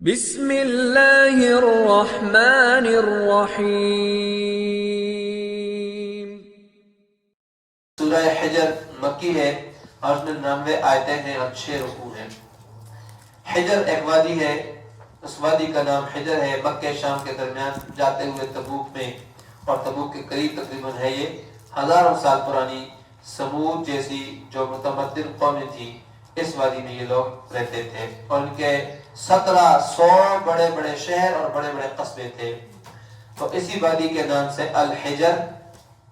بسم اللہ الرحمن الرحیم۔ سورہ حجر مکی ہے اور اس میں 99 آیتیں ہیں اور 6 رکوع ہیں۔ حجر ایک وادی ہے، اس وادی کا نام حجر ہے۔ مکہ شام کے درمیان جاتے ہوئے تبوک میں، اور تبوک کے قریب تقریباً ہے یہ، ہزاروں سال پرانی سمود جیسی جو متمدن قومیں تھی، اس وادی میں یہ لوگ رہتے تھے، اور ان کے 1700 بڑے بڑے شہر اور بڑے بڑے قصبے تھے۔ تو اسی وادی کے نام سے الحجر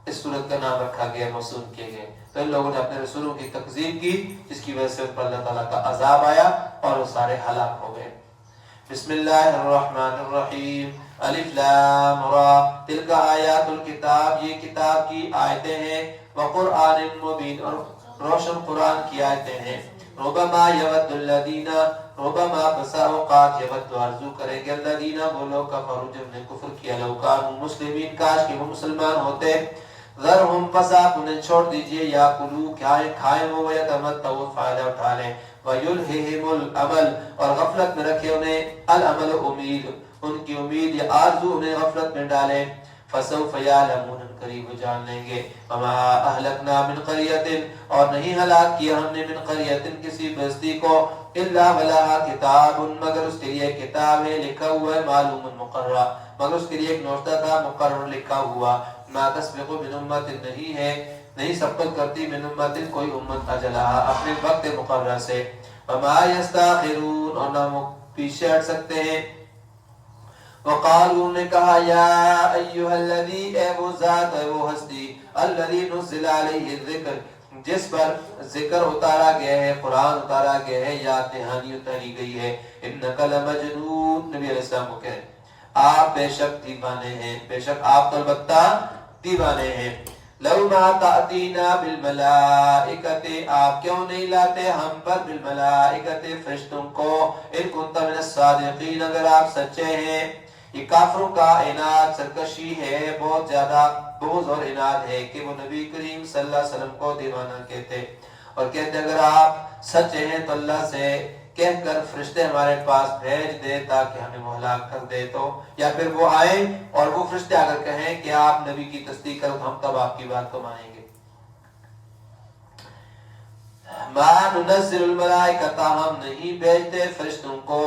اس صورت کا نام رکھا گیا، موسوم کیے گئے۔ تو ان لوگوں نے اپنے رسولوں کی تکذیب کی، جس کی وجہ سے ان پر اللہ تعالیٰ کا عذاب آیا اور وہ سارے ہلاک ہو گئے۔ بسم اللہ الرحمن الرحیم، الف لام را، تلک آیات الکتاب، یہ کتاب کی آیتیں ہیں، وقرآن مبین، اور روشن قرآن کی آیتیں ہیں۔ ربما یود الذین، ربما بسا اوقات، یود آرزو کریں گے الذین، وہ لوگ کفروا جنہوں نے کفر کیا، لو کانوا مسلمین، کاش کہ وہ مسلمان ہوتے، ذرہم، پس آپ انہیں چھوڑ دیجئے، یا کلو، کھائیں وہ، ویتمتعوا، فائدہ اٹھا لیں، ویلہہم الامل، اور غفلت میں رکھے انہیں، الامل امید، ان کی امید یا آرزو انہیں غفلت میں ڈالیں، فسوف یعلمون، قریب جان لیں گے، وما اہلکنا من قریۃ، اور نہیں ہلاک کیا ہم نے من قریۃ، کسی بستی کو، الا ولہا کتاب، مگر اس کے لیے کتاب ہے، لکھا ہوا ہے، معلوم مقررہ، مگر اس کے لیے ایک نوشتہ تھا، مقرر لکھا ہوا، ما تسبق من امت، نہیں ہے، نہیں سبقت کرتی من امت، کوئی امت اجلہا، اپنے وقت مقررہ سے، وما یستاخرون، اور نہ وہ پیچھے ہٹ سکتے ہیں۔ وقالوا، نے کہا، یا ایہا الذی، اے وہ ذات، اے وہ ہستی، الذی نزل علیہ الذکر، جس پر ذکر اتارا گیا ہے، قرآن اتارا گیا ہے، یا کہانی اتاری گئی ہے، انک لمجنون، نبی علیہ السلام کو کہے آپ بے شک دیوانے ہیں، بے شک آپ تو البتہ دیوانے ہیں، لو ما تأتینا بالملائکۃ، آپ کیوں نہیں لاتے ہم پر بالملائکۃ، فرشتوں کو، ان کنت من الصادقین، اگر آپ سچے ہیں۔ یہ کافروں کا عناد، سرکشی ہے، بہت زیادہ بغض اور عناد ہے کہ وہ نبی کریم صلی اللہ علیہ وسلم کو دیوانہ کہتے، اور کہتے اگر آپ سچے ہیں تو اللہ سے کہہ کر فرشتے ہمارے پاس بھیج دے تاکہ ہمیں وہ ہلاک کر دے، تو یا پھر وہ آئیں اور وہ فرشتے اگر کہیں کہ آپ نبی کی تصدیق کرو تو ہم تب آپ کی بات کو مانیں گے۔ ما ننزل الملائکۃ، ہم نہیں بھیجتے فرشتوں کو،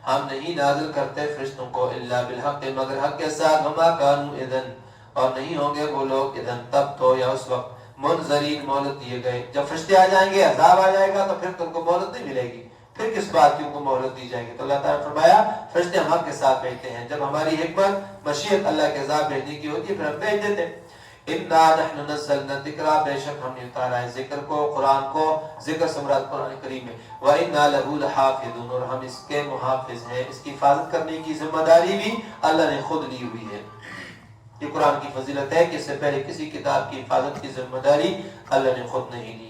ہم نہیں نازل کرتے فرشتوں کو، الا بالحق، مگر حق کے ساتھ، وما كانوا اذن، اور نہیں ہوں گے وہ لوگ، اذن تب تو، یا اس وقت، منذرین، مہلت دیے گئے۔ جب فرشتے آ جائیں گے، عذاب آ جائے گا، تو پھر تم کو مہلت نہیں ملے گی، پھر کس بات کی ان کو مہلت دی جائے گی؟ تو اللہ تعالیٰ نے فرمایا فرشتے ہم حق کے ساتھ بھیجتے ہیں، جب ہماری حکمت مشیت اللہ کے عذاب بھیجنے کی ہوتی ہے پھر ہم بھیج دیتے ہیں۔ انا نحن نزلنا الذکر، بے شک ہم نے اتارا ہے ذکر کو، قرآن کو، ذکر سے مراد قرآن کریم ہے، وَإِنَّا لَهُ لَحَافِظُونَ، اور ہم اس کے محافظ ہیں، اس کی حفاظت کرنے کی ذمہ داری بھی اللہ نے خود لی ہوئی ہے۔ یہ قرآن کی فضیلت ہے کہ اس سے پہلے کسی کتاب کی حفاظت کی ذمہ داری اللہ نے خود نہیں لی ہے۔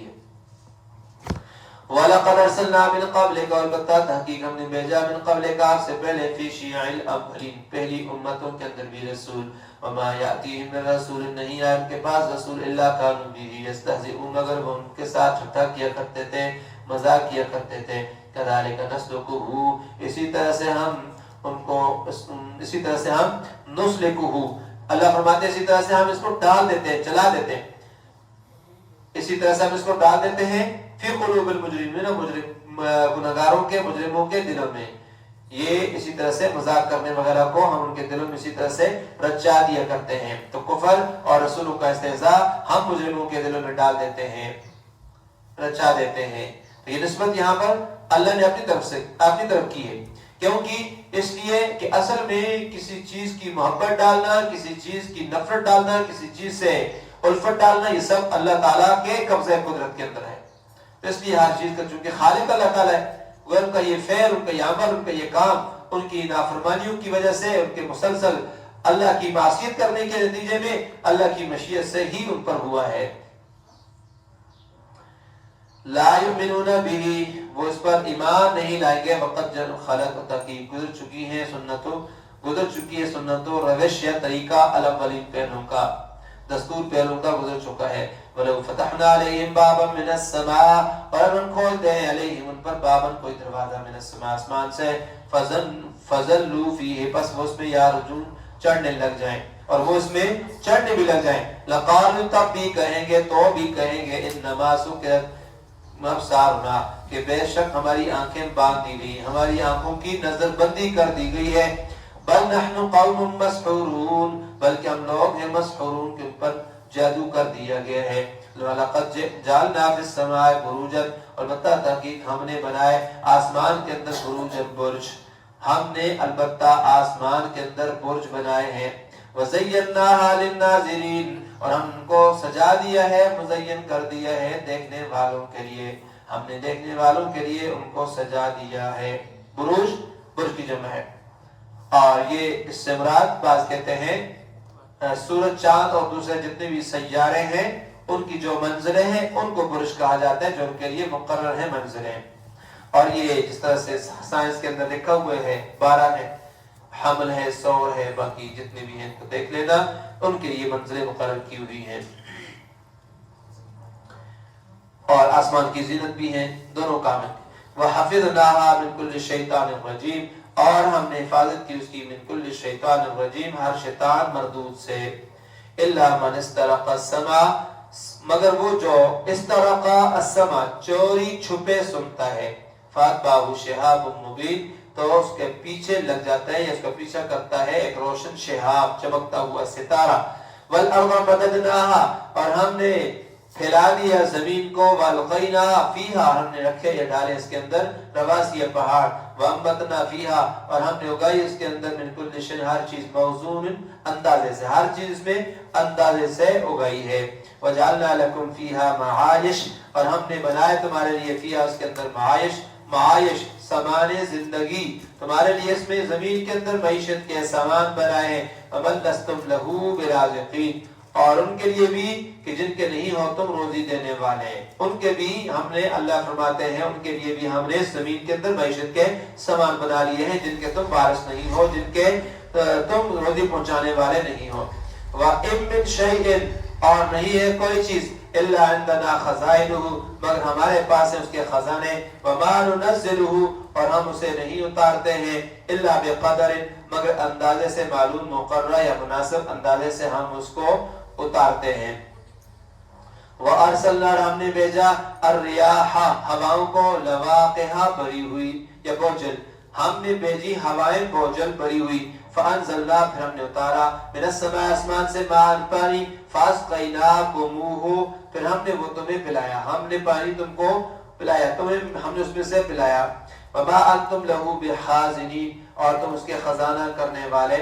وَلَقَدْ أَرْسَلْنَا مِن قَبْلِكَ، اور البتہ تحقیق ہم نے بھیجا من قبلک، آپ سے پہلے، فی شیع الاولین، پہلی امتوں کے اندر بھی رسول، وما یأتیہم من رسول، نہیں آئے ان کے پاس رسول، الا کانوا بہ یستہزئون، مگر وہ ان کے ساتھ ٹھٹھا کیا کرتے تھے، مذاق کیا کرتے تھے۔ کذالک نسلکہ، اسی طرح سے ہم ان کو، اسی طرح سے ہم نسلکہ، اللہ فرماتے ہیں اسی طرح سے ہم اس کو ڈال دیتے ہیں، چلا دیتے ہیں، اسی طرح سے ہم اس کو ڈال دیتے ہیں، فی قلوب المجرمین، گناہگاروں کے، مجرموں کے دلوں میں، یہ اسی طرح سے مذاق کرنے وغیرہ کو ہم ان کے دلوں میں اسی طرح سے رچا دیا کرتے ہیں۔ تو کفر اور رسولوں کا استہزاء ہم مجرموں کے دلوں میں ڈال دیتے ہیں، رچا دیتے ہیں۔ تو یہ نسبت یہاں پر اللہ نے اپنی طرف کی ہے، کیونکہ اس لیے کہ اصل میں کسی چیز کی محبت ڈالنا، کسی چیز کی نفرت ڈالنا، کسی چیز سے الفت ڈالنا، یہ سب اللہ تعالیٰ کے قبضہ قدرت کے اندر ہے۔ تو اس لیے ہر چیز کا چونکہ خالق اللہ تعالیٰ ہے، وہ ان کا یہ فعل، ان کا یہ عمل، ان کا یہ کام، ان کی نافرمانیوں کی وجہ سے، ان کے مسلسل اللہ کی معصیت کرنے کے نتیجے میں اللہ کی مشیت سے ہی ان پر ہوا ہے۔ لا یؤمنون بہ، وہ اس پر ایمان نہیں لائیں گے، وقت جن خلق، تحقیق گزر چکی ہے سنتوں، روش یا طریقہ الاولین، پہلوں کا، دستور پہلوں کا گزر چکا ہے۔ وَلَوْ فَتَحْنَا عَلَيْهِمْ بَابًا مِنَ السَّمَاءِ، اور ہم کھولتے ہیں علیہم ان پر، باباً کوئی دروازہ، من السماء، آسمان سے، فَزَلُّوا فِيهِ پس وہ اس میں یارجون چڑھنے لگ جائیں اور وہ اس میں چڑھنے بھی لگ جائیں. لَقَالُوا تب بھی کہیں گے تو بھی کہیں گے اِنَّمَا سُكِرَتْ أَبْصَارُنَا کہ بے شک ہماری آنکھیں باندھ دی گئی, ہماری آنکھوں کی نظر بندی کر دی گئی ہے. بل نحن قوم مسحورون بلکہ ہم لوگ ہیں مسحورون کے اوپر جادو کر دیا گیا ہے. وَلَقَدْ جَعَلْنَا فِي السَّمَاءِ بُرُوجًا البتہ تحقیق ہم نے بنائے آسمان کے اندر بروجًا برج, ہم نے البتہ آسمان کے اندر برج بنائے ہیں. وَزَيَّنَّاهَا لِلنَّاظِرِينَ اور ہم ان کو سجا دیا ہے, مزین کر دیا ہے دیکھنے والوں کے لیے, ہم نے دیکھنے والوں کے لیے ان کو سجا دیا ہے. بروج برج کی جمع ہے اور یہ اس سے مراد بعض کہتے ہیں سورج چاند اور دوسرے جتنے بھی سیارے ہیں ان کی جو منزلیں ہیں ان کو برج کہا جاتا ہے جو ان کے لیے مقرر ہیں منزلیں. اور یہ جس طرح سے سائنس کے اندر لکھا ہوئے ہے 12 ہے, حمل ہے, سور ہے, باقی جتنے بھی ہیں تو دیکھ لینا ان کے لیے منزلیں مقرر کی ہوئی ہیں. اور آسمان کی زینت بھی ہیں, دونوں کام ہیں. وَحَفِظْنَاهَا مِنْ كُلِّ شَيْطَانٍ رَجِيمٍ اور ہم نے حفاظت کی اس کی من کل شیطان الرجیم ہر شیطان مردود سے. الا من استرق السمع مگر وہ جو استرق السمع چوری چھپے سنتا ہے, فاتبعه شهاب مبین تو اس کے پیچھے لگ جاتا ہے یا اس کا پیچھا کرتا ہے ایک روشن شہاب چمکتا ہوا ستارہ. والارض مددناها اور ہم نے پھیلا دیا زمین کو, والقینا فیہا ہم نے رکھے یا ڈالے اس کے اندر رواسی پہاڑ, وانبتنا فیہا اور ہم نے اگائی اس کے اندر من کل شیء ہر چیز موزون اندازے سے, ہر چیز میں اندازے سے اگائی ہے. وجعلنا لکم فیہا معایش اور ہم نے بنائے تمہارے لیے فیہا اس کے اندر معایش سامان زندگی, تمہارے لیے اس میں زمین کے اندر معیشت کے سامان بنائے ہیں. ومن لستم لہو برازقین اور ان کے لیے بھی کہ جن کے نہیں ہو تم روزی دینے والے, ان کے بھی ہم نے اللہ فرماتے ہیں ان کے لیے بھی ہم نے زمین کے اندر معیشت کے سامان بنا لیے ہیں جن کے تم وارث نہیں ہو, جن کے تم روزی پہنچانے والے نہیں ہو. وَإِن مِّن شَيْءٍ اور نہیں ہے کوئی چیز الا عندنا خزائنہ مگر ہمارے پاس ہے اس کے خزانے. وما ننزلہ اور ہم اسے نہیں اتارتے ہیں الا بقدر مگر اندازے سے معلوم مقررہ یا مناسب اندازے سے ہم اس کو اتارتے ہیں. وارسلنا ہم نے بھیجا الریاح ہواؤں کو لواقح بری ہوئی یا بوجھل, ہم نے بھیجی ہوائیں بوجھل بری ہوئی. فانزلنا پھر ہم نے اتارا من السماء آسمان سے ماء پانی, فاسقیناکموہ پھر ہم نے وہ تمہیں پلایا, ہم نے پانی تم کو پلایا, تمہیں ہم نے اس میں سے پلایا. وما انتم لہو بحازنین اور تم اس کے خزانہ کرنے والے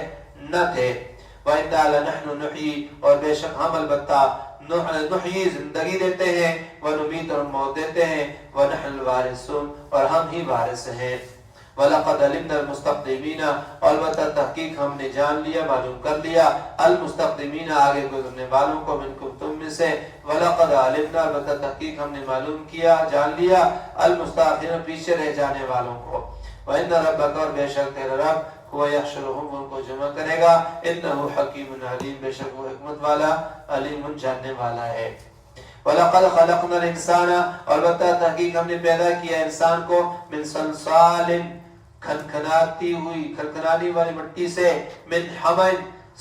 نہ تھے. وَإِنَّا لَنَحْنُ نُحْيِي اور بے شک ہم البتہ نحیی زندگی دیتے ہیں, وَنُمِیتُ اور موت دیتے ہیں, وَنَحْنُ الْوَارِثُونَ اور ہم ہی وارث ہیں. وَلَقَدْ عَلِمْنَا الْمُسْتَقْدِمِينَ البتہ تحقیق ہم نے جان لیا معلوم کر لیا المستقدمین آگے گزرنے والوں کو منکم تم میں سے. وَلَقَدْ عَلِمْنَا البتہ تحقیق ہم نے معلوم کیا جان لیا المستاخرین پیچھے رہ جانے والوں کو. وَإِنَّ رَبَّكَ اور بے شک تیرا رب هو يحشرهم ان کو جمع کرے گا. انه حکیم علیم بے شک وہ حکمت والا علیم جاننے والا ہے. وَلَقَدْ خَلَقْنَا الْإِنسَانَ اور البتہ تحقیق ہم نے پیدا کیا انسان کو من صلصال کھنکھناتی ہوئی کھنکھنانی والی مٹی سے, من حمأ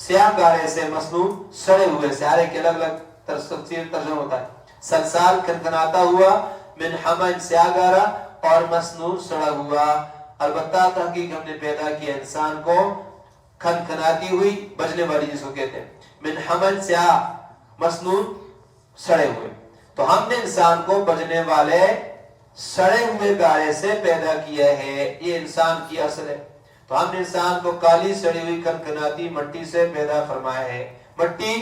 سیاہ گارے سے, مسنون سڑے ہوئے سے, ہر ایک الگ الگ تفسیر ترجمہ ہوتا ہے. سلسال کھنکھناتا ہوا, من حمأ سیاہ گارا اور مسنون سڑا ہوا. البتہ تحقیق ہم نے پیدا کیا انسان کو کھنکھناتی ہوئی بجنے والی جس کو کہتے ہیں, من حمأ سیاہ مسنون سڑے ہوئے. تو ہم نے انسان کو بجنے والے سڑے ہوئے گارے سے پیدا کیا ہے, یہ انسان کی اصل ہے. تو ہم نے انسان کو کالی سڑی ہوئی کھنکھناتی مٹی سے پیدا فرمایا ہے. مٹی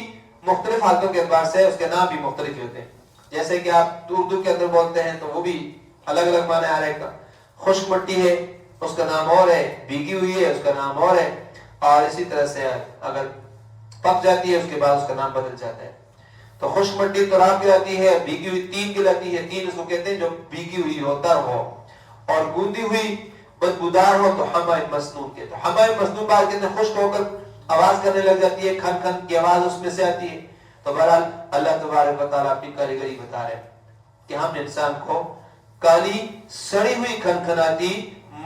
مختلف حالتوں کے اعتبار سے اس کے نام بھی مختلف ہوتے ہیں, جیسے کہ آپ اردو کے اندر بولتے ہیں تو وہ بھی الگ الگ معنی آ رہے گا. خشک مٹی ہے اس کا نام اور ہے, بھیگی ہوئی ہے اس کا نام اور ہے, اور اسی طرح سے اگر پک جاتی ہے اس کے بعد اس کا نام بدل جاتا ہے. تو خشک مٹی تراب کہلاتی ہے, بھیگی ہوئی تین کہلاتی ہے. تین اس کو کہتے ہیں جو بھیگی ہوئی ہوتا ہو, اور گوندی ہوئی بدبودار ہو تو حمأ مسنون کے. تو حمأ مسنون بات کہتے ہیں خشک ہو کر آواز کرنے لگ جاتی ہے, کھن کھن کی آواز اس میں سے آتی ہے. تو بہرحال اللہ تبارک و تعالیٰ اپنی کاریگری بتا رہے ہیں کہ ہم نے انسان کو کالی سڑی ہوئی کھنکھناتی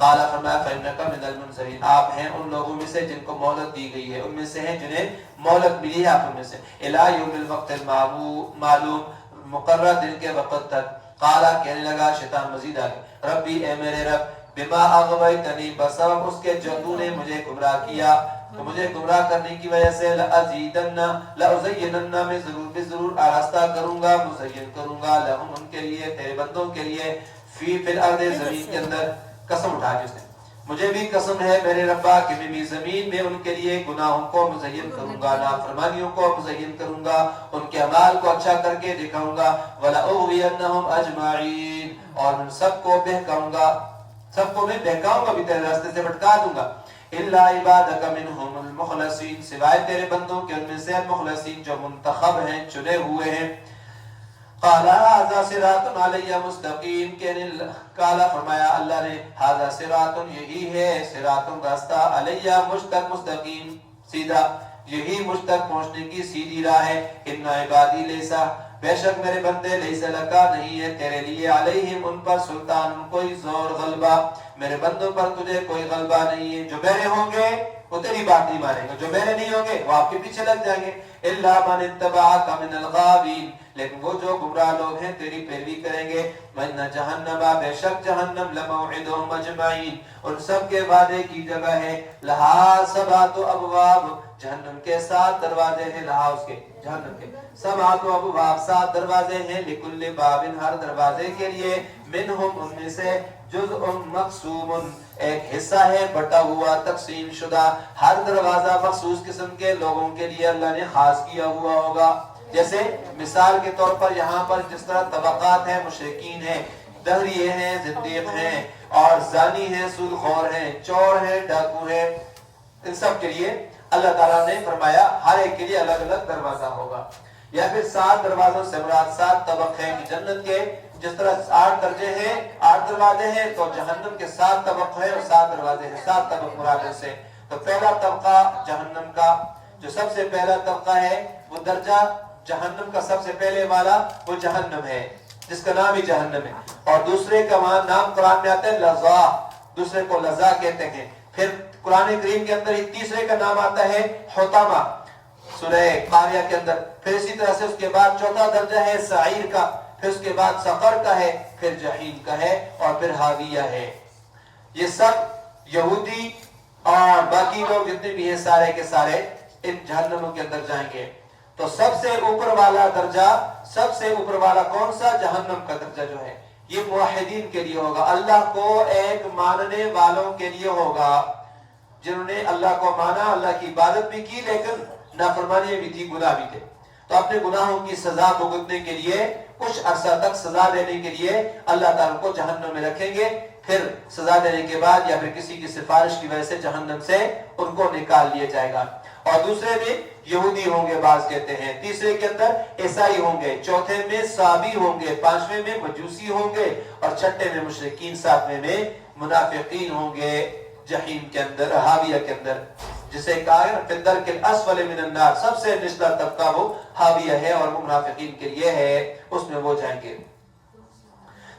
قال فرمایا فإنک من المنذرین، آپ ہیں ان لوگوں میں سے جن کو مہلت دی گئی ہے، ان میں سے ہیں جنہیں مہلت ملی ہے، آپ ان میں سے الی یوم الوقت المعلوم، مقرر دن کے وقت تک۔ قال کہنے لگا شیطان مزید آگے ربی اے میرے رب بما اغویتنی، بسبب اس کے جو تو نے مجھے گمراہ کیا، تو مجھے گمراہ کرنے کی وجہ سے لأزینن، میں ضرور آراستہ کروں گا، مزین کروں گا، لہم ان کے لیے، تیرے بندوں کے لیے، فی الارض زمین کے اندر۔ قسم اٹھا جس نے، مجھے بھی قسم ہے میرے ربا کہ میں بھی زمین میں ان کے لیے گناہوں کو مزین کروں گا، نافرمانیوں کو مزین کروں گا، ان کے اعمال کو اچھا کر کے دکھاؤں گا، وَلَأُغْوِيَنَّهُمْ أَجْمَعِينَ، اور میں سب کو بہکاؤں گا، سب کو میں بہکاؤں گا بھی، تیرے راستے سے بھٹکا دوں گا، اِلَّا عِبَادَكَ مِنْهُمُ الْمُخْلَصِينَ، سوائے تیرے بندوں کے ان میں سے مخلصین جو منتخب ہیں، چنے ہوئے ہیں۔ قال هذا صراط علی مستقیم، قال فرمایا اللہ نے هذا صراط، یہی ہے صراط راستہ، علی مجھ تک مستقیم سیدھا، یہی مجھ تک پہنچنے کی سیدھی راہ ہے۔ ان عبادی لیسا، بے شک میرے بندے، لیسا لکا، نہیں ہے تیرے لیے، علیہم ان پر سلطان، کوئی زور غلبہ، میرے بندوں پر تجھے کوئی غلبہ نہیں ہے۔ جو میرے ہوں گے وہ تیری بات نہیں مانیں گے، جو میرے نہیں ہوں گے وہ آپ کے پیچھے لگ جائیں گے۔ الا من اتبعک من الغاوین، لیکن وہ جو گمراہ لوگ ہیں تیری پیروی کریں گے۔ وَإِنَّ جَهَنَّمَ، بے شک جہنم، لَمَوْعِدُهُمْ أَجْمَعِينَ، ان سب کے وعدے کی جگہ ہے۔ لَهَا سَبْعَةُ أَبْوَابٍ، جہنم کے 7 دروازے ہیں، لہا اس کے جہنم کے 7 ابواب، 7 دروازے ہیں، لِكُلِّ بَابٍ، ہر دروازے کے لیے، مِنْهُمْ ان میں سے، جزء مقسوم، ایک حصہ ہے بٹا ہوا، تقسیم شدہ، ہر دروازہ مخصوص قسم کے لوگوں کے لیے اللہ نے خاص کیا ہوا ہوگا۔ جیسے مثال کے طور پر یہاں پر جس طرح طبقات ہیں، مشرکین ہیں، دہریے ہیں، زندیق ہیں، اور زانی ہیں، سود خور ہیں، چور ہیں، ڈاکو ہیں، ان سب کے لیے اللہ تعالیٰ نے فرمایا ہر ایک کے لیے الگ الگ دروازہ ہوگا۔ یا پھر 7 دروازوں سے مراد 7 طبق ہیں کہ جنت کے جس طرح 8 درجے ہیں، 8 دروازے ہیں، تو جہنم کے 7 طبق ہیں اور 7 دروازے ہیں، 7 طبق مراد سے۔ تو پہلا طبقہ جہنم کا، جو سب سے پہلا طبقہ ہے وہ درجہ جہنم کا سب سے پہلے والا وہ جہنم ہے، جس کا نام ہی جہنم ہے، اور دوسرے کا وہاں نام قرآن میں آتا ہے لظا، دوسرے کو لظا کہتے ہیں۔ پھر قرآن کریم کے اندر ایک تیسرے کا نام آتا ہے حطمہ، سورہ قاریہ کے اندر۔ پھر اسی طرح سے اس کے بعد چوتھا درجہ ہے سعیر کا، پھر اس کے بعد سقر کا ہے، پھر جہیم کا ہے، اور پھر حاویہ ہے۔ یہ سب یہودی اور باقی لوگ جتنے بھی ہیں سارے کے سارے ان جہنموں کے اندر جائیں گے۔ تو سب سے اوپر والا درجہ، سب سے اوپر والا کون سا؟ جہنم کا درجہ جو ہے یہ موحدین کے لیے ہوگا، اللہ کو ایک ماننے والوں کے لیے ہوگا، جنہوں نے اللہ کو مانا، اللہ کی عبادت بھی کی، لیکن نافرمانی بھی تھی، گناہ بھی تھے، تو اپنے گناہوں کی سزا بھگتنے کے لیے، کچھ عرصہ تک سزا دینے کے لیے اللہ تعالیٰ کو جہنم میں رکھیں گے، پھر سزا دینے کے بعد یا پھر کسی کی سفارش کی وجہ سے جہنم سے ان کو نکال لیا جائے گا۔ اور دوسرے میں یہودی ہوں گے بعض کہتے ہیں، تیسرے کے اندر عیسائی ہوں گے، چوتھے میں صابی ہوں گے، پانچویں میں مجوسی ہوں گے، اور چھٹے میں مشرکین، ساتویں میں منافقین ہوں گے جہنم کے اندر، حاویہ کے اندر، جسے کہا ہے فی الدرک الاسفل من النار، سب سے نچلا طبقہ وہ حاویہ ہے اور وہ منافقین کے لیے ہے، اس میں وہ جائیں گے۔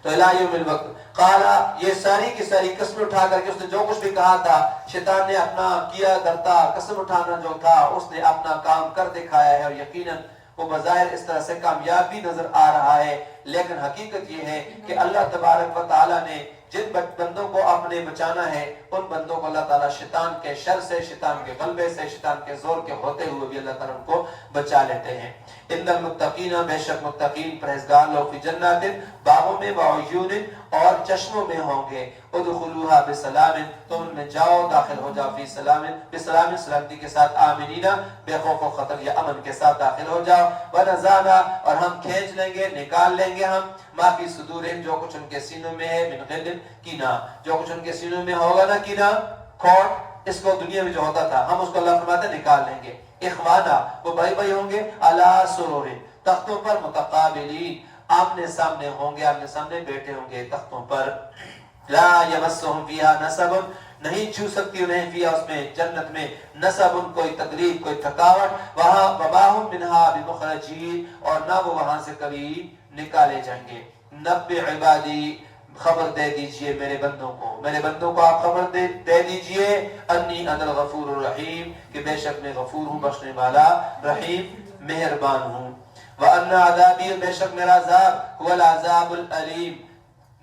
تو الہ یوم الوقت قال، یہ ساری کی ساری قسم اٹھا کر کے اس نے جو کچھ بھی کہا تھا، شیطان نے اپنا کیا کرتا قسم اٹھانا جو تھا اس نے اپنا کام کر دکھایا ہے، اور یقیناً وہ بظاہر اس طرح سے کامیاب بھی نظر آ رہا ہے، لیکن حقیقت یہ ہے کہ اللہ تبارک و تعالی نے جن بندوں کو اپنے بچانا ہے ان بندوں کو اللہ تعالیٰ شیطان کے شر سے، شیطان کے غلبے سے، شیطان کے زور کے ہوتے ہوئے بھی اللہ تعالیٰ ان کو بچا لیتے ہیں۔ ان المتقین، بے شک متقین پرہیزگار لوگ، فی جنات، باغوں میں، وعیون، اور چشموں میں ہوں گے، ادخلوها بسلام، تم ان میں جاؤ، داخل ہو جاؤ، فی سلام، بسلام، سلامتی کے ساتھ، آمنین، بے خوف و خطر یا امن کے ساتھ داخل ہو جاؤ، ونزعنا، اور ہم کھینچ لیں گے، نکال لیں گے ہم، ما فی صدورہم، جو کچھ ان کے سینوں میں ہے، من غل، کینہ، جو کچھ ان کے سینوں میں ہوگا نا کینہ، کھوٹ، اس کو دنیا میں جو ہوتا تھا ہم اس کو اللہ فرماتا ہے نکال لیں گے۔ اخوانا، وہ بھائی بھائی ہوں گے، علی سرور، تختوں پر، متقابلین، آمنے سامنے ہوں گے، آمنے سامنے بیٹھے ہوں گے تختوں پر۔ لا یمسہم فیہا نصب، نہیں چھو سکتی انہیں فیہا، اس میں جنت میں، نصب، کوئی تکلیف، کوئی تھکاوٹ، وہاں وباہم منہا بمخرجین، اور نہ وہ وہاں سے کبھی نکالے جائیں گے۔ نبئ عبادی، خبر دے دیجئے میرے بندوں کو آپ خبر دے دیجئے انی انا الغفور الرحیم کہ بے شک میں غفور ہوں بخشنے والا رحیم مہربان ہوں وَأَنَّ عَذَابِي بے شک میرا عذاب هو العذاب العلیم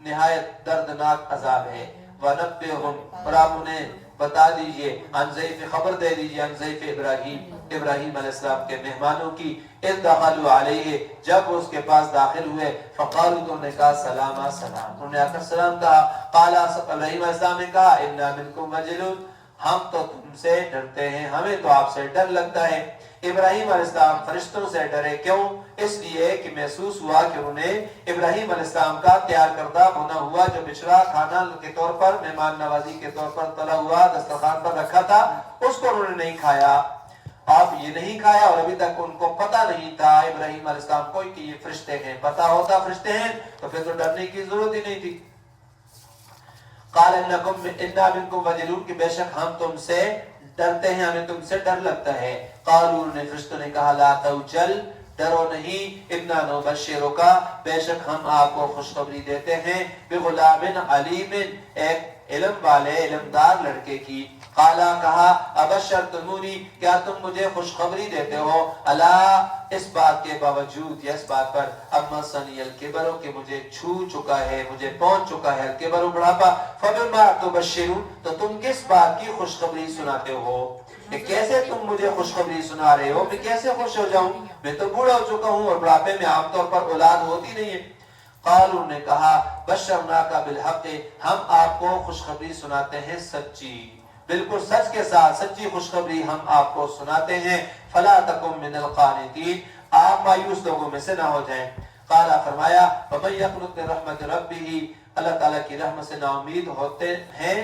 نہایت دردناک عذاب ہے وَنَبِّئْهُمْ اور آپ انہیں بتا دیجئے عن ضیف خبر دے دیجئے عن ضیف ابراہیم علیہ السلام کے مہمانوں کی اذ دخلوا علیہ جب اس کے پاس داخل ہوئے فقالوا تو نے کہا سلام سلام انہوں نے آ کر سلام کہا قال ابراہیم علیہ السلام نے کہا انا منکم وجلون ہم تو تم سے ڈرتے ہیں ہمیں تو آپ سے ڈر لگتا ہے ابراہیم علیہ السلام فرشتوں سے ڈرے کیوں اس لیے کہ محسوس ہوا کہ انہوں نے ابراہیم علیہ السلام کا تیار کردہ بنا ہوا جو بچڑا کھانا کے طور پر مہمان نوازی کے طور پر تلا ہوا دسترخوان پر رکھا تھا اس کو انہوں نے نہیں کھایا آپ یہ نہیں کھایا اور ابھی تک ان کو پتہ نہیں تھا ابراہیم علیہ السلام کو کہ یہ فرشتے ہیں پتہ ہوتا فرشتے ہیں تو پھر تو ڈرنے کی ضرورت ہی نہیں تھی قال انکم انا منکم وجلون کہ بے شک ہم تم سے ڈرتے ہیں ہمیں تم سے ڈر لگتا ہے قالوا نے فرشتوں نے کہا لا توجل ڈرو نہیں انا نبشرک بے شک ہم آپ کو خوشخبری دیتے ہیں بغلام علیم ایک علم والے علمدار لڑکے کی قالا کہا ابشرتمونی کیا تم مجھے خوشخبری دیتے ہو اللہ اس بات کے باوجود یا اس بات پر اما سنی الکبر کہ مجھے چھو چکا ہے مجھے پہنچ چکا ہے الکبر بڑھاپا فبما تبشرون تو تم کس بات کی خوشخبری سناتے ہو کہ کیسے تم مجھے خوشخبری سنا رہے ہو میں کیسے خوش ہو جاؤں میں تو بوڑھا ہو چکا ہوں اور بڑھاپے میں عام طور پر اولاد ہوتی نہیں ہے قالوا نے کہا بشرناک بالحق ہم آپ کو خوشخبری سناتے ہیں سچی بالکل سچ کے ساتھ سچی خوشخبری ہم آپ کو سناتے ہیں فلا تکم من القانتین آپ مایوس لوگوں میں سے نہ ہو جائیں قال فرمایا ومن یقنط من رحمت ربہ اللہ تعالیٰ کی رحمت سے نا امید ہوتے ہیں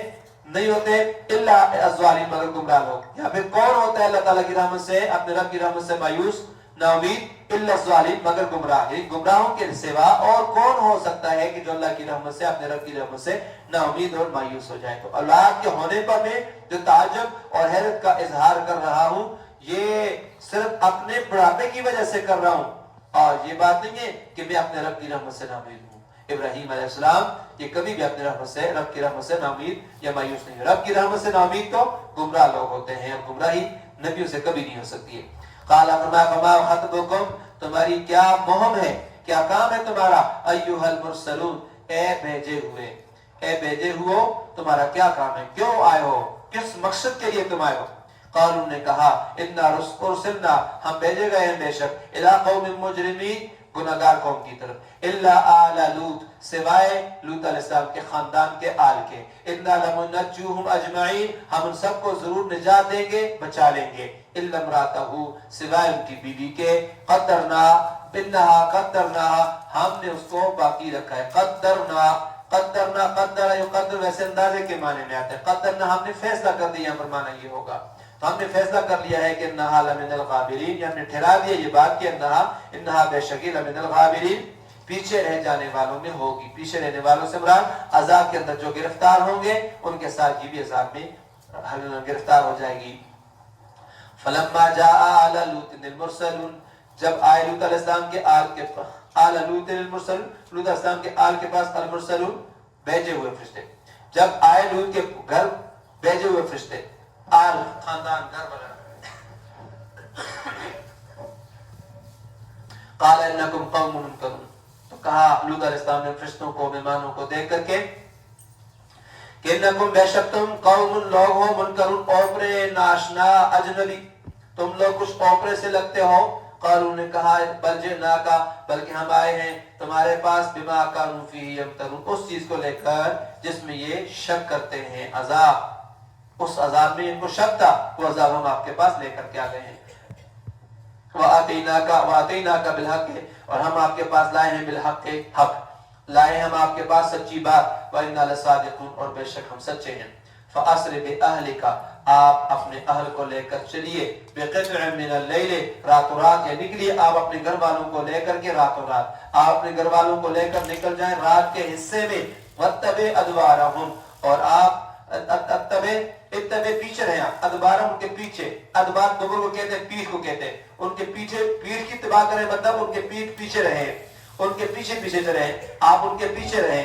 نہیں ہوتے الا الظالمین مگر گمراہ لوگ یا پھر کون ہوتا ہے اللہ تعالیٰ کی رحمت سے اپنے رب کی رحمت سے مایوس نا امید الا الظالمین مگر گمراہ گمراہوں کے سوا اور کون ہو سکتا ہے کہ جو اللہ کی رحمت سے اپنے رب کی رحمت سے نا امید اور مایوس ہو جائے تو اولاد کے ہونے پر میں جو تعجب اور حیرت کا اظہار کر رہا ہوں یہ صرف اپنے بڑھاپے کی وجہ سے کر رہا ہوں اور یہ بات نہیں ہے کہ میں اپنے رب کی رحمت سے نا امید ہوں ابراہیم علیہ السلام یہ کبھی بھی اپنے رحمت سے رب کی رحمت سے نا امید یا مایوس نہیں رب کی رحمت سے نا امید تو گمراہ لوگ ہوتے ہیں اور گمراہی نبیوں سے کبھی نہیں ہو سکتی ہے قال فما خطبكم تمہاری کیا مہم ہے کیا کام ہے تمہارا ایھا المرسلون اے بھیجے ہوئے تمہارا کیا کام ہے کیوں آئے ہو کس مقصد کے لیے تم آئے ہو قالوا نے کہا انا رسلنا ہم بھیجے گئے ہیں بے شک الی قوم مجرمین گناہگار قوم کی طرف الا آل لوط سوائے لوط علیہ السلام کے خاندان کے آل کے انا لمنجوہم اجمعین ہم ان سب کو ضرور نجات دیں گے بچا لیں گے الا امراتہ سوائے ان کی بیوی کے قدرنا ہم نے اس کو باقی رکھا ہے قدر یقدر ویسے اندازے کے معنی میں آتا ہے قدرنا ہم نے فیصلہ کر دیا پر معنی یہ ہوگا تو ہم نے فیصلہ کر لیا ہے کہ انہا لمن الغابرین یا ہم نے ٹھہرا دیا یہ بات کہ انہا بے شک لمن الغابرین پیچھے رہ جانے والوں میں ہوگی پیچھے رہنے والوں سے مراد عذاب کے اندر جو گرفتار ہوں گے ان کے ساتھ یہ بھی عذاب میں گرفتار ہو جائے گی فلما جاء آل لوط المرسلون جب آئے لوط علیہ السلام کے آل لوط المرسلون لوط علیہ السلام کے آل کے پاس المرسلون بھیجے ہوئے فرشتے جب آئے لوط کے گھر بھیجے ہوئے فرشتے آل خاندان گھر وغیرہ قال انکم قوم منکرون تو کہا لوط علیہ السلام نے فرشتوں کو مہمانوں کو دیکھ کر کے کہ انکم بے شک تم قوم لوگ ہو منکرون اوپرے ناشنا اجنبی تم لوگ کچھ اوپرے سے لگتے ہو قالوا نے کہا بل جئناکا بلکہ ہم آئے ہیں تمہارے پاس بما کانوا فیہ یمترون اس چیز کو لے کر جس میں یہ شک کرتے ہیں عذاب اس عذاب میں ان کو شک تھا وہ عذاب ہم آپ کے پاس لے کر کے آ گئے ہیں وَآتَيْنَاكَ بِالْحَقِّ اور ہم آپ کے پاس لائے ہیں بالحق حق لائے ہم آپ کے پاس سچی بات وَإِنَّا لَصَادِقُونَ اور بے شک ہم سچے ہیں فَأَسْرِ بِأَهْلِكَ آپ اپنے اہل کو لے کر چلیے بِقِطْعٍ مِّنَ اللَّيْلِ رات و رات یا نکلیے آپ اپنے گھر والوں کو لے کر کے رات و رات آپ اپنے گھر والوں کو لے کر نکل جائیں رات کے حصے میں وَاتَّبِعْ أَدْبَارَهُمْ اور آپ اتبع پیچھے رہے ادبارہ ان کے پیچھے ادبار دبر کو کہتے ہیں پیٹھ کو کہتے ہیں ان کے پیچھے پیٹھ کی اتباع کریں مطلب ان کے پیٹھ پیچھے رہے ان کے پیچھے پیچھے رہیں آپ ان کے پیچھے رہیں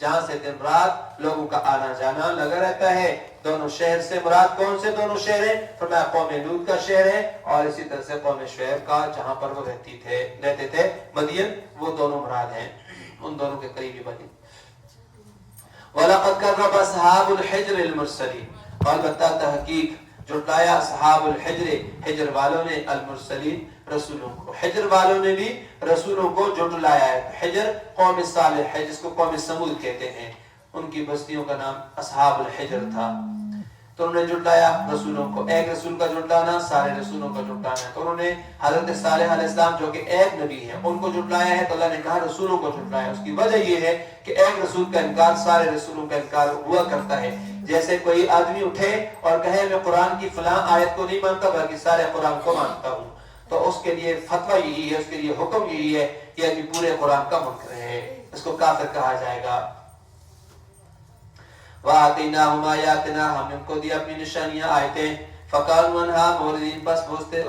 جہاں سے دن رات لوگوں کا آنا جانا لگا رہتا ہے. دونوں شہر سے مراد کون سے دونوں شہر ہیں؟ فرمایا قوم لوط کا شہر ہے اور اسی طرح سے قوم شعیب کا جہاں پر وہ رہتے تھے مدین، وہ دونوں مراد ہیں، ان دونوں کے قریبی بنی. وَلَقَدْ كَذَّبَ أَصْحَابُ الْحِجْرِ الْمُرْسَلِينَ، البتہ تحقیق جھٹلایا اصحاب الحجر، حجر والوں نے، المرسلین رسولوں کو، حجر والوں نے بھی رسولوں کو جھٹلایا ہے. حجر قوم صالح ہے جس کو قوم سمود کہتے ہیں، ان کی بستیوں کا نام اصحاب الحجر تھا. تو انہوں نے جھٹلایا رسولوں کو. ایک رسول کا جھٹلانا سارے رسولوں کا جھٹلانا ہے. تو انہوں نے حضرت صالح علیہ السلام جو کہ ایک نبی ہے ان کو جھٹلایا ہے، تو اللہ نے کہا رسولوں کو جھٹلایا. اس کی وجہ یہ ہے کہ ایک رسول کا انکار سارے رسولوں کا انکار ہوا کرتا ہے. جیسے کوئی آدمی اٹھے اور کہے میں قرآن کی فلاں آیت کو نہیں مانتا بلکہ سارے قرآن کو مانتا ہوں، تو اس کے لیے فتویٰ یہی ہے، اس کے لیے حکم یہی ہے کہ ابھی پورے قرآن کا منکر ہے، اس کو کافر کہا جائے گا. وَآتَيْنَاهُمْ آيَاتِنَا، ہم ان کو دیا اپنی نشانیاں آیتیں. فَقَالُوا عَنْهَا مُعْرِضِينَ، بس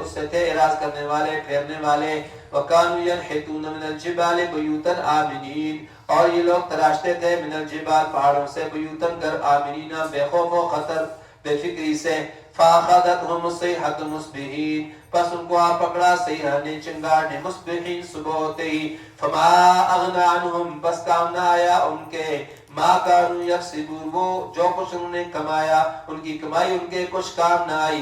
اس سے تھے اعراض کرنے والے، پھیرنے والے. وَكَانُوا يَنْحِتُونَ مِنَ الْجِبَالِ بُيُوتًا آمِنِينَ، اور یہ لوگ تراشتے تھے من الجبال پہاڑوں سے، بیوتن گھر، آمنین بے خوف و خطر بے فکری سے. فَأَخَذَتْهُمُ الصَّيْحَةُ مُصْبِحِينَ، پس ان کو آ پکڑا صیحہ نے، چنگار نے، مصبحین صبح ہوتے ہی. فَمَا أَغْنَى عَنْهُمْ، بس کام نہ آیا ان کے، ما كانوا يكسبون، وہ جو کچھ انہوں نے کمایا، ان کی کمائی ان کے کچھ کام نہ آئی،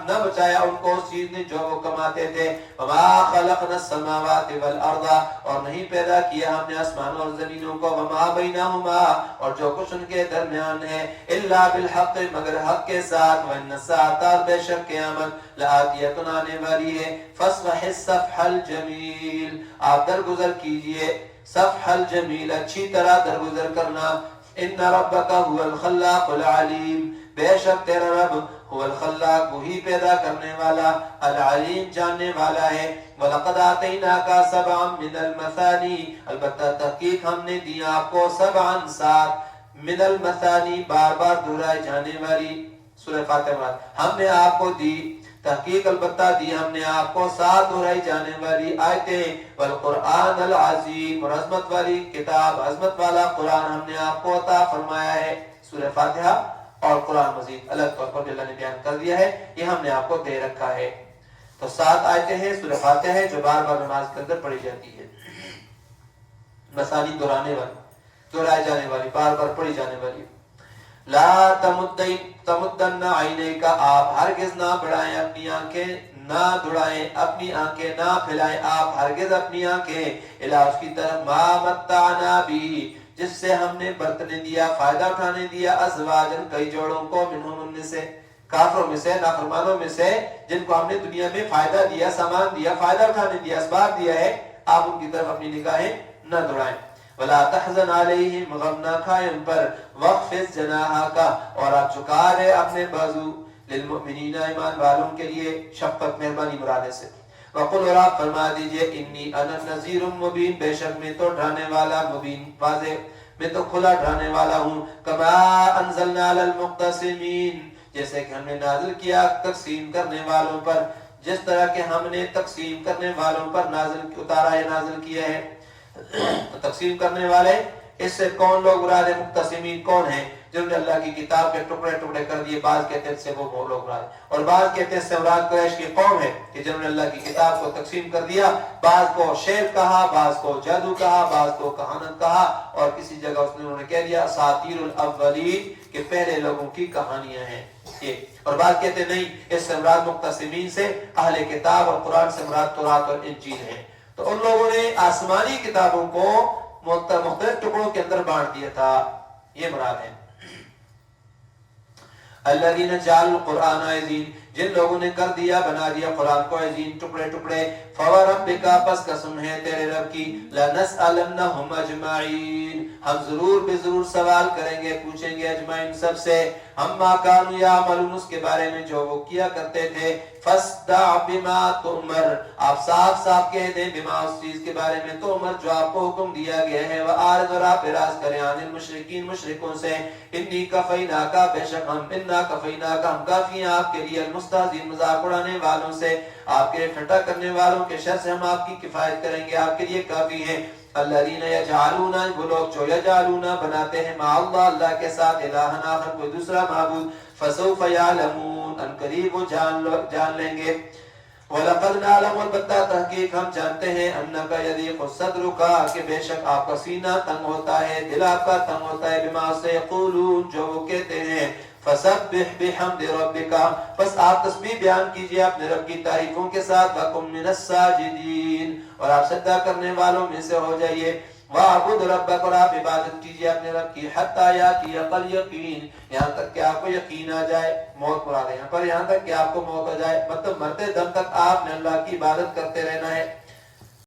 نہ بچایا ان کو اس چیز نے جو وہ کماتے تھے. وما خلقنا السماوات والارض، اور نہیں پیدا کیا ہم نے آسمانوں اور زمینوں کو، وما بینہما، اور جو کچھ ان کے درمیان ہے، الا بالحق، مگر حق کے ساتھ. وان الساعة، بے شک قیامت، لآتیۃ، آنے والی ہے. فاصفح الصفح الجمیل، آپ درگزر کیجئے صفح الجمیل، اچھی طرح درگزر کرنا. ان ربک هو الخلاق العلیم، بے شک تیرا رب هو الخلاق، وہی پیدا کرنے والا، العلیم جاننے والا ہے. وَلَقَدْ آتَيْنَاكَ سَبْعًا مِنَ الْمَثَانِي، البتہ تحقیق ہم نے دیا آپ کو سبعاً سات، من المثانی بار بار دہرائے جانے والی. سورہ فاتحہ ہم نے آپ کو دی، تحقیق البتہ دی ہم نے آپ کو سات دہرائی جانے والی آیتیں. والقرآن العظیم، اور عظمت والی کتاب، عظمت والا قرآن ہم نے آپ کو عطا فرمایا ہے. سورہ فاتحہ اور قرآن مزید الگ طور پر اللہ نے بیان کر دیا ہے، یہ ہم نے آپ کو دے رکھا ہے. تو سات آیتیں ہیں سورہ فاتحہ ہے جو بار بار نماز کے اندر پڑھی جاتی ہے. مثانی دہرائے جانے والی، بار بار پڑھی جانے والی. لا تمدن عینیک، آپ ہرگز نہ بڑھائیں اپنی آنکھیں، نہ دڑائیں اپنی آنکھیں، نہ پھیلائیں آپ ہرگز اپنی آنکھیں، الا اس کی طرف، ما متعنا بھی، جس سے ہم نے برتنے دیا، فائدہ اٹھانے دیا، ازواجن کئی جوڑوں کو، منہم ان میں سے، کافروں میں سے، نافرمانوں میں سے، جن کو ہم نے دنیا میں فائدہ دیا، سامان دیا، فائدہ اٹھانے دیا، اسباب دیا ہے، آپ ان کی طرف اپنی نگاہیں نہ دڑائیں. ولا تحزن علیہم، غم نہ کھائیں ان پر، واخفض جناحک، اور آپ جھکا دے اپنے بازو، للمؤمنین، ایمان والوں کے لیے، شفقت مہربانی مراد سے. وقل، اور آپ فرما دیجئے، انی انا نذیر مبین، بے شک میں تو ڈرانے والا، مبین واضح، میں تو کھلا ڈرانے والا ہوں. کما انزلنا علی المقتسمین، جیسے کہ ہم نے نازل کیا تقسیم کرنے والوں پر، جس طرح کہ ہم نے تقسیم کرنے والوں پر اتارا ہے، نازل کیا ہے. تقسیم کرنے والے، اس سے کون لوگ مراد ہیں؟ مقتسمین کون ہیں؟ جنہوں نے اللہ کی کتاب کے ٹکڑے ٹکڑے کر دیے. بعض کہتے ہیں سے وہ لوگ مراد، اور بعض کہتے ہیں سے مراد قریش کی قوم ہے کہ جنہوں نے اللہ کی کتاب کو تقسیم کر دیا. بعض کو شعر کہا، بعض کو جادو کہا، بعض کو کہانت کہا، اور کسی جگہ انہوں نے کہہ دیا اساطیر الاولین، کہ پہلے لوگوں کی کہانیاں ہیں یہ. اور بعض کہتے نہیں، اس سے مراد مقتسمین سے اہل کتاب اور قرآن سے مراد تورات اور انجیل ہے. تو ان لوگوں نے آسمانی کتابوں کو مختلف ٹکڑوں کے اندر بانٹ دیا تھا، یہ مراد ہے. الذین جعلوا القرآن عضین، جن لوگوں نے کر دیا، بنا دیا قرآن کو عضین، ٹکڑے ٹکڑے. فوربک، پس قسم ہے تیرے رب کی، لنسألنہم اجمعین، ہم ضرور بے ضرور سوال کریں گے، پوچھیں گے اجمعین سب سے، ہم ما کانوا یعملون، اس کے بارے میں جو وہ کیا کرتے تھے. فاصدع بما تؤمر، آپ صاف صاف کہہ دیں، بما، اس چیز کے بارے میں، تؤمر جو آپ کو حکم دیا گیا ہے. وآرض، اور آپ اعراض کریں، عن المشرکین، مشرکوں سے. انی کفیناک، بے شک ہم، انا کفیناک، ہم کافی ہیں آپ کے لیے، المستہزئین، مذاق اڑانے والوں سے، آپ کے ٹھٹھا کرنے والوں کے شر سے ہم آپ کی کفایت کریں گے، آپ کے لیے کافی ہیں. الذین یجعلون وہ لوگ جو یجعلون بناتے ہیں مع اللہ اللہ کے ساتھ الہا آخر کوئی دوسرا معبود فسوف یعلمون ان قریب وہ جان لیں گے وَلَقَدْ نَعْلَمُ البتہ تحقیق ہم جانتے ہیں اَنَّكَ يَضِيقُ صَدْرُكَ کہ بے شک آپ کا سینہ تنگ ہوتا ہے دل آپ کا تنگ ہوتا ہے بما سيقولون جو وہ کہتے ہیں فَسَبِّحْ بِحَمْدِ رَبِّكَ پس آپ تسبیح بیان کیجئے اپنے رب کی تعریفوں کے ساتھ وَقُمْ مِنَ السَّاجِدِينَ اور آپ سجدہ کرنے والوں میں سے ہو جائیے وَعْبُدْ رَبَّكَ اور آپ عبادت کیجئے اپنے رب کی حَتَّى يَأْتِيَكَ الْيَقِينُ یہاں تک کہ آپ کو یقین آ جائے موت پر آ گئے یہاں پر یہاں تک کہ آپ کو موت آ جائے مطلب مرتے دم تک آپ نے اللہ کی عبادت کرتے رہنا ہے